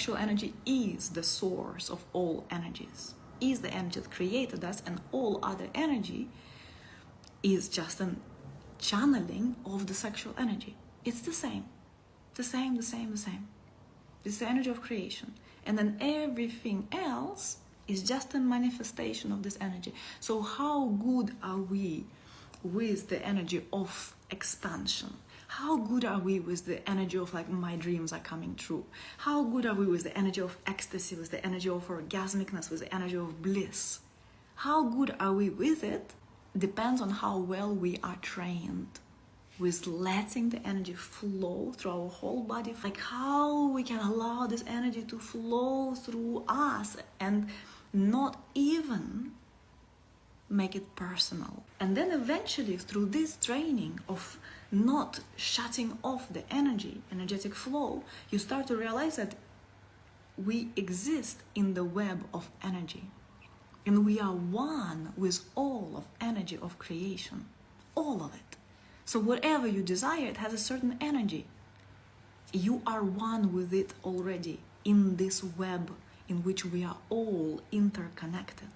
sexual energy is the source of all energies, is the energy that created us, and all other energy is just a channeling of the sexual energy. It's the same. It's the energy of creation. And then everything else is just a manifestation of this energy. So how good are we with the energy of expansion? How good are we with the energy of like my dreams are coming true? How good are we with the energy of ecstasy, with the energy of orgasmicness, with the energy of bliss? How good are we with it depends on how well we are trained with letting the energy flow through our whole body, like how we can allow this energy to flow through us and not even make it personal. And then eventually through this training of not shutting off the energetic flow, you start to realize that we exist in the web of energy, and we are one with all of energy of creation, all of it. So whatever you desire, it has a certain energy. You are one with it already in this web in which we are all interconnected.